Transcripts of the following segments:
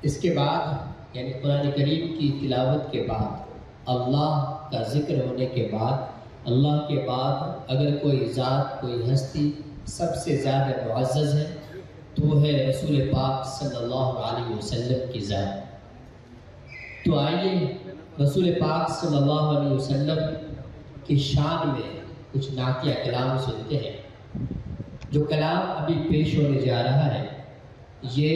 اس کے بعد یعنی قرآن کریم کی تلاوت کے بعد اللہ کا ذکر ہونے کے بعد اللہ کے بعد اگر کوئی ذات کوئی ہستی سب سے زیادہ معزز ہے تو وہ ہے رسول پاک صلی اللہ علیہ وسلم کی ذات۔ تو آئیے رسول پاک صلی اللہ علیہ وسلم کی شان میں کچھ نعتیہ کلام سنتے ہیں۔ جو کلام ابھی پیش ہونے جا رہا ہے یہ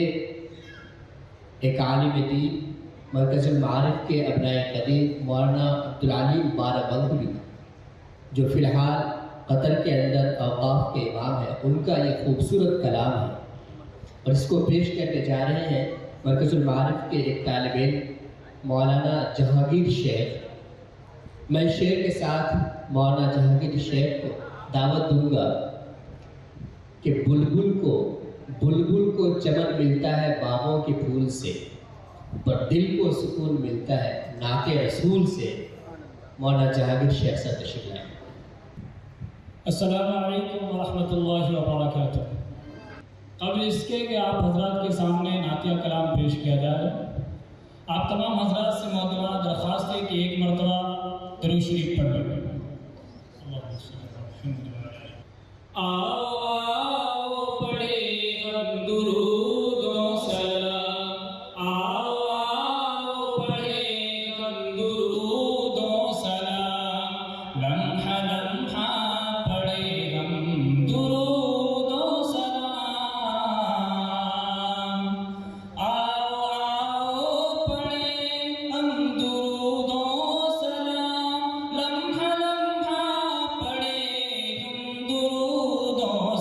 ایک عالم دین مرکز المعارف کے ابنائے قدیم مولانا عبدالعلیم بارہبنگی جو فی الحال قطر کے اندر اوقاف کے امام ہیں، ان کا یہ خوبصورت کلام ہے اور اس کو پیش کرنے جا رہے ہیں مرکز المعارف کے ایک طالب علم مولانا جہانگیر شیخ۔ میں شعر کے ساتھ مولانا جہانگیر شیخ کو دعوت دوں گا کہ بلبل کو چمن ملتا ہے باغوں کے پھول سے، پر دل کو سکون ملتا ہے نعت رسول سے۔ مولانا جہانگیر شیخ صاحب تشریف لائیں۔ السلام علیکم ورحمۃ اللہ وبرکاتہ۔ قبل اس کے کہ آپ حضرات کے سامنے نعتیہ کلام پیش کیا جائے، آپ تمام حضرات سے محترمانہ درخواست ہے کہ ایک مرتبہ درود شریف پڑھ لیں۔ آؤ آؤ پڑھے ہم درود و سلام، آؤ آؤ پڑھے ہم درود و سلام، لمحہ لمحہ پڑھے ہم درود و سلام، آؤ آؤ پڑھے ہم درود و سلام، لمحہ لمحہ پڑھے ہم درود و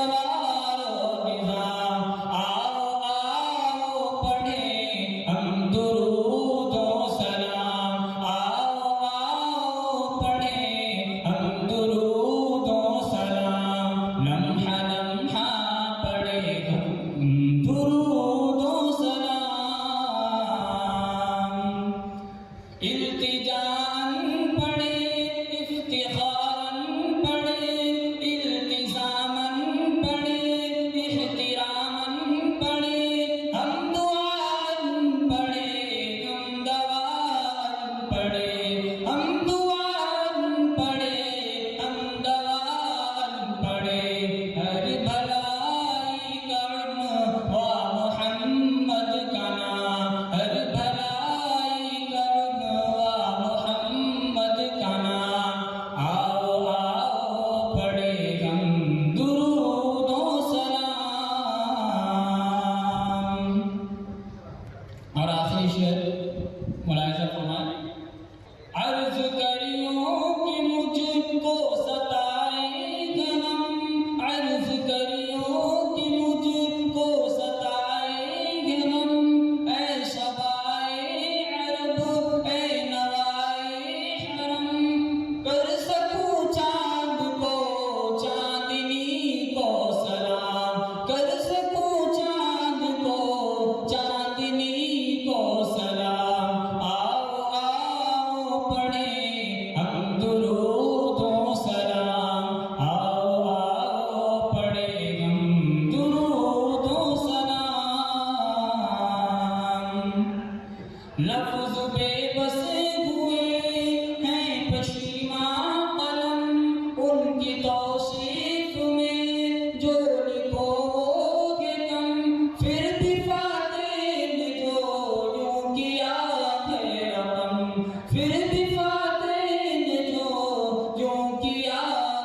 سوار و نظام آؤ آؤ پڑھیں ہم درود و سلام آؤ آؤ پڑھیں ہم درود و سلام لمحہ لمحہ پڑھیں ہم درود و سلام التجاءً پڑھیں افتخاراً پڑھیں التزاماً پڑھیں احتراماً پڑھیں ہم دعاءً پڑھیں ہم دواءً پڑھیں ہم دعاءً پڑھیں ہم دواءً پڑھیں ہر بھلائی کا عنوان محمد کا نام ہر بھلائی کا عنوان محمد کا نام آؤ آؤ پڑھیں ہم درود و سلام اور آخری شعر ملاحظہ فرمائیں عرض کریوں کہ مجھ کو ستائے غم عرض کریوں کہ مجھ کو ستائے غم اے شبائے عرب اے نوائے حرم کر سکوں چاند کو چاندنی کو سلام کر سکوں چاند کو چاندنی کو سلام آؤ آؤ پڑھیں ہم درود و سلام آؤ آؤ پڑھیں ہم درود و سلام لفظ بے بس ہوئے ہیں پشیماں قلم ان کی توصیف میں جو لکھو گے کم پھر بھی فاتح نے جو یوں کیا ہے رقم پھر بھی فاتح نے جو یوں کیا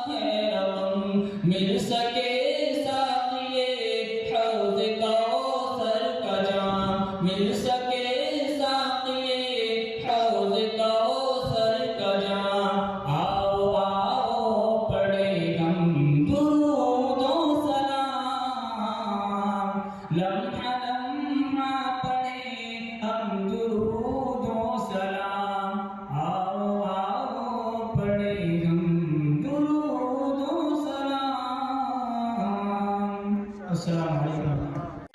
ہے رقم مل سکے ساقیے حوض کوثر کا جام مل سکے ساقیے حوض کوثر کا جام آؤ آؤ پڑھیں ہم درود و سلام لمحہ لمحہ پڑھیں ہم درود و سلام آؤ آؤ پڑھیں ہم درود و سلام السلام علیکم